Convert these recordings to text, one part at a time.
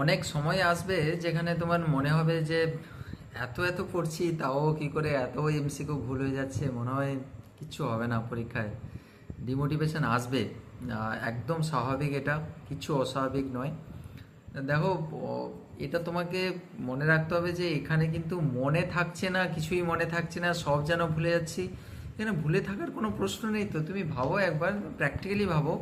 অনেক সময় আসবে যেখানে তোমার মনে হবে যে এত এত পড়ছি তাও কি করে এত এমসিকিউ ভুল হয়ে যাচ্ছে, মনে হয় কিচ্ছু হবে না পরীক্ষায়। ডিমোটিভেশন আসবে, একদম স্বাভাবিক, এটা কিচ্ছু অস্বাভাবিক নয়। দেখো, এটা তোমাকে মনে রাখতে হবে যে এখানে কিন্তু মনে থাকছে না, কিছুই মনে থাকছে না, সব যেন ভুলে যাচ্ছি। এখানে ভুলে থাকার কোনো প্রশ্ন নেই। তো তুমি ভাবো একবার, প্র্যাকটিক্যালি ভাবো,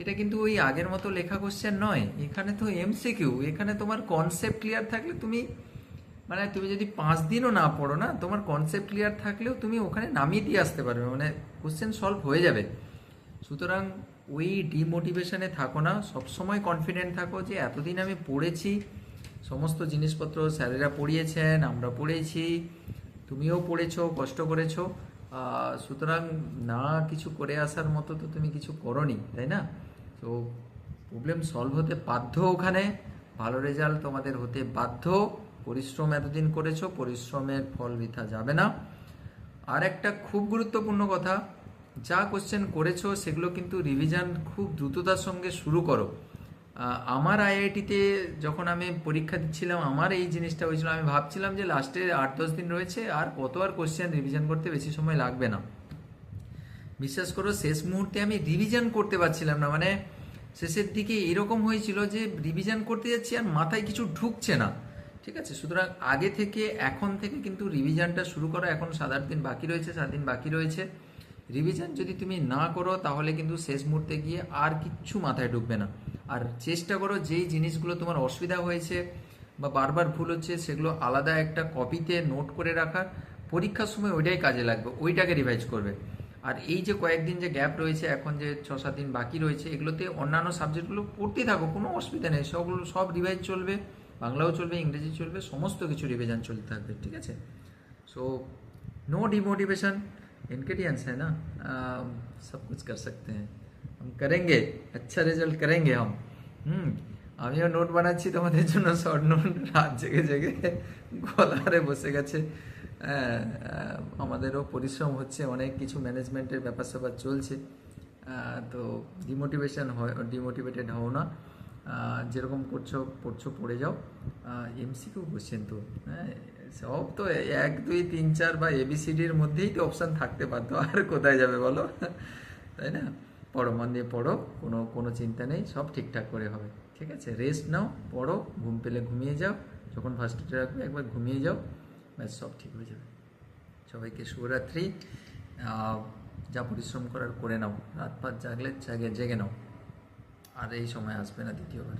এটা কিন্তু ওই আগের মতো লেখা কোশ্চেন নয়, এখানে তো এমসিকিউ। এখানে তোমার কনসেপ্ট ক্লিয়ার থাকলে তুমি, মানে তুমি যদি 5 দিনও না পড়ো না, তোমার কনসেপ্ট ক্লিয়ার থাকলেও তুমি ওখানে নামিয়ে দিয়ে আসতে পারবে, মানে কোশ্চেন সলভ হয়ে যাবে। সুতরাং ওই ডিমোটিভেশনে থাকো না, সবসময় কনফিডেন্ট থাকো যে এতদিন আমি পড়েছি, সমস্ত জিনিসপত্র স্যারেরা পড়িয়েছেন, আমরা পড়েছি, তুমিও পড়েছো, কষ্ট করেছো। সুতরাং না কিছু করে আসার মতো তো তুমি কিছু করোনি, তাই না? তো প্রবলেম সলভ হতে বাধ্য ওখানে, ভালো রেজাল্ট তোমাদের হতে বাধ্য। পরিশ্রম এতদিন করেছো, পরিশ্রমের ফল বৃথা যাবে না। আর একটা খুব গুরুত্বপূর্ণ কথা, যা কোশ্চেন করেছো সেগুলো কিন্তু রিভিশন খুব দ্রুততার সঙ্গে শুরু করো। আমার আইআইটিতে যখন আমি পরীক্ষা দিচ্ছিলাম, আমার এই জিনিসটা হয়েছিল, আমি ভাবছিলাম যে লাস্টে 8-10 দিন রয়েছে, আর কত আর কোশ্চেন রিভিশন করতে বেশি সময় লাগবে না। বিশ্বাস করো, শেষ মুহূর্তে আমি রিভিশন করতে পারছিলাম না, মানে শেষের দিকে এরকম হয়েছিল যে রিভিশন করতে যাচ্ছি আর মাথায় কিছু ঢুকছে না। ঠিক আছে, সুতরাং আগে থেকে, এখন থেকে কিন্তু রিভিশনটা শুরু করো। এখন 7-8 দিন বাকি রয়েছে, 7 দিন বাকি রয়েছে। রিভিশন যদি তুমি না করো তাহলে কিন্তু শেষ মুহূর্তে গিয়ে আর কিচ্ছু মাথায় ঢুকবে না। আর চেষ্টা করো যেই জিনিসগুলো তোমার অসুবিধা হয়েছে বা বারবার ভুল হচ্ছে সেগুলো আলাদা একটা কপিতে নোট করে রাখার। পরীক্ষার সময় ওইটাই কাজে লাগবে, ওইটাকে রিভাইজ করবে। আর এই যে কয়েকদিন যে গ্যাপ রয়েছে, এখন যে 6-7 দিন বাকি রয়েছে, এগুলোতে অন্যান্য সাবজেক্টগুলো পড়তেই থাকো, কোনো অসুবিধা নেই, সবগুলো সব রিভাইজ চলবে, বাংলাও চলবে, ইংরেজি চলবে, সমস্ত কিছু রিভিশন চলতে থাকবে। ঠিক আছে? सो नो डिमोटिवेशन, इनग्रेडिएंट्स है ना। सब कुछ कर सकते हैं, हम करेंगे, अच्छा रिजल्ट करेंगे हम। হুম। আমিও নোট বানাচ্ছি তোমাদের জন্য, শর্ট নোট, রাত জেগে জেগে গলারে বসে গেছে। আমাদেরও পরিশ্রম হচ্ছে, অনেক কিছু ম্যানেজমেন্টের ব্যাপার স্যাপার চলছে। তো ডিমোটিভেটেড হও না। যেরকম করছো পড়ছো, পড়ে যাও। এমসিকিউ কোশ্চেন তো, হ্যাঁ, সব তো 1 2 3 4 বা এবিসিডির মধ্যেই তো অপশান থাকতে পারতো, আর কোথায় যাবে বলো? তাই না? পড়ো, মন দিয়ে পড়ো, কোনো কোনো চিন্তা নেই, সব ঠিকঠাক করে হবে। ঠিক আছে, রেস্ট নাও, পড়ো, ঘুম পেলে ঘুমিয়ে যাও, যখন ফার্স্টে রাখবে একবার ঘুমিয়ে যাও, ব্যাস সব ঠিক হয়ে যাবে। সবাইকে শুভরাত্রি। যা পরিশ্রম করার করে নাও, রাত পাত জাগলে জেগে নাও, আর এই সময় আসবে না দ্বিতীয়বার।